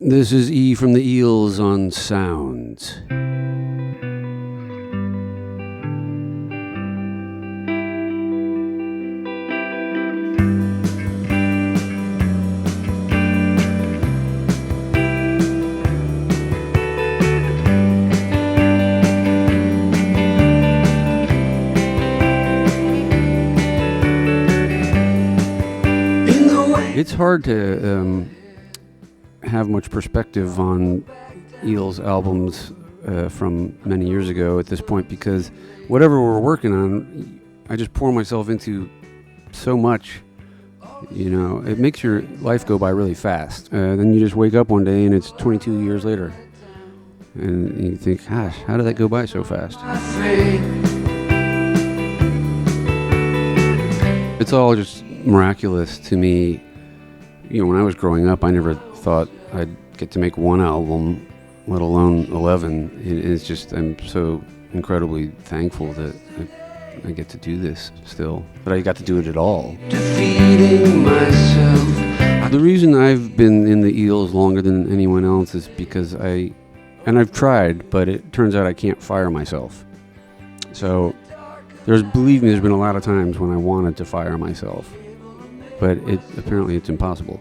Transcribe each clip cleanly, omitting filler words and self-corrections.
This is E from the Eels on Sounds. It's hard to have much perspective on Eels albums from many years ago at this point, because whatever we're working on, I just pour myself into so much. You know, it makes your life go by really fast. Then you just wake up one day and it's 22 years later. And you think, gosh, how did that go by so fast? It's all just miraculous to me. You know, when I was growing up, I never thought I'd get to make one album, let alone 11. It's just, I'm so incredibly thankful that I get to do this still, but I got to do it at all. Defeating myself. The reason I've been in the Eels longer than anyone else is because I've tried, but it turns out I can't fire myself. So believe me, there's been a lot of times when I wanted to fire myself, but apparently it's impossible.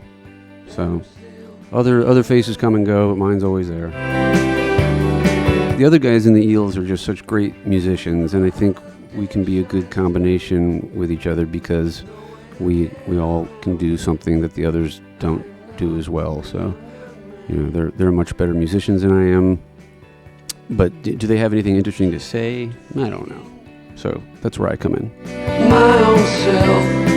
So other faces come and go, but mine's always there. The other guys in the Eels are just such great musicians, and I think we can be a good combination with each other because we all can do something that the others don't do as well. So, you know, they're much better musicians than I am. But do they have anything interesting to say? I don't know. So that's where I come in. My own self.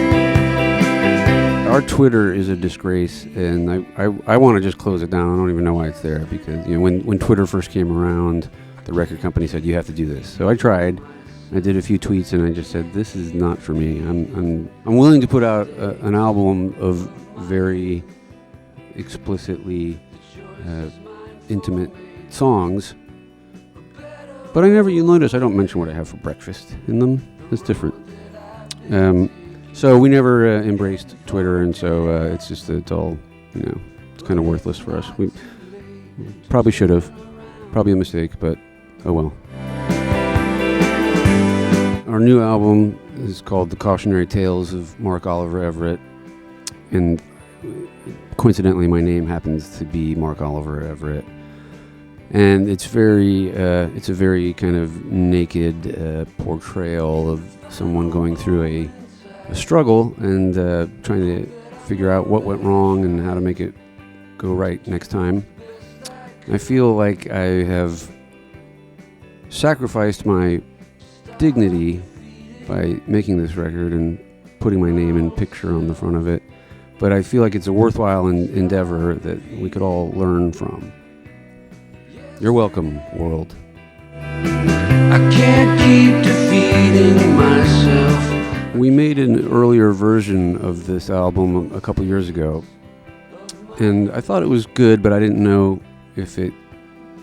Our Twitter is a disgrace, and I want to just close it down. I don't even know why it's there, because you know when Twitter first came around, the record company said you have to do this. So I tried. I did a few tweets, and I just said this is not for me. I'm willing to put out an album of very explicitly intimate songs, but you'll notice I don't mention what I have for breakfast in them. It's different. So we never embraced Twitter, and so it's all, you know, it's kind of worthless for us. We probably should have. Probably a mistake, but oh well. Our new album is called The Cautionary Tales of Mark Oliver Everett, and coincidentally my name happens to be Mark Oliver Everett. And it's a very kind of naked portrayal of someone going through a struggle and trying to figure out what went wrong and how to make it go right next time. I feel like I have sacrificed my dignity by making this record and putting my name and picture on the front of it, but I feel like it's a worthwhile endeavor that we could all learn from. You're welcome, world. I can't keep defeating myself. We made an earlier version of this album a couple years ago, and I thought it was good, but I didn't know if it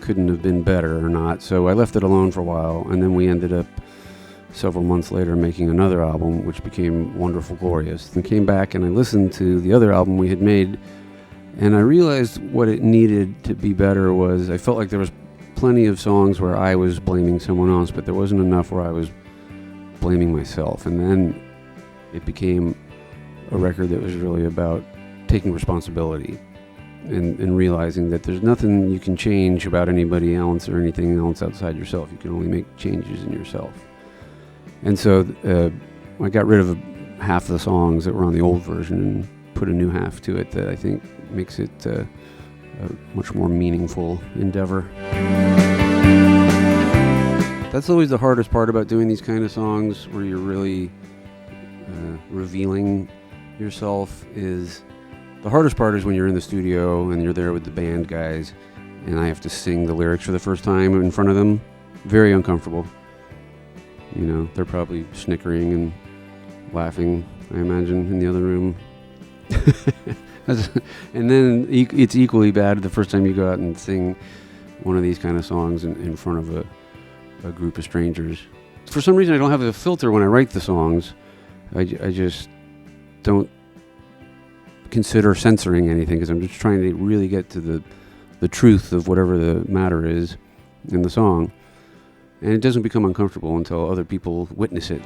couldn't have been better or not, so I left it alone for a while, and then we ended up several months later making another album, which became Wonderful Glorious, and came back and I listened to the other album we had made, and I realized what it needed to be better was I felt like there was plenty of songs where I was blaming someone else, but there wasn't enough where I was blaming myself. And then it became a record that was really about taking responsibility and realizing that there's nothing you can change about anybody else or anything else outside yourself. You can only make changes in yourself. And so I got rid of half the songs that were on the old version and put a new half to it that I think makes it a much more meaningful endeavor. That's always the hardest part about doing these kind of songs, where you're really revealing yourself. Is the hardest part is when you're in the studio and you're there with the band guys and I have to sing the lyrics for the first time in front of them. Very uncomfortable. You know, they're probably snickering and laughing, I imagine, in the other room. And then it's equally bad the first time you go out and sing one of these kind of songs in front of a group of strangers. For some reason, I don't have a filter when I write the songs. I just don't consider censoring anything because I'm just trying to really get to the truth of whatever the matter is in the song. And it doesn't become uncomfortable until other people witness it.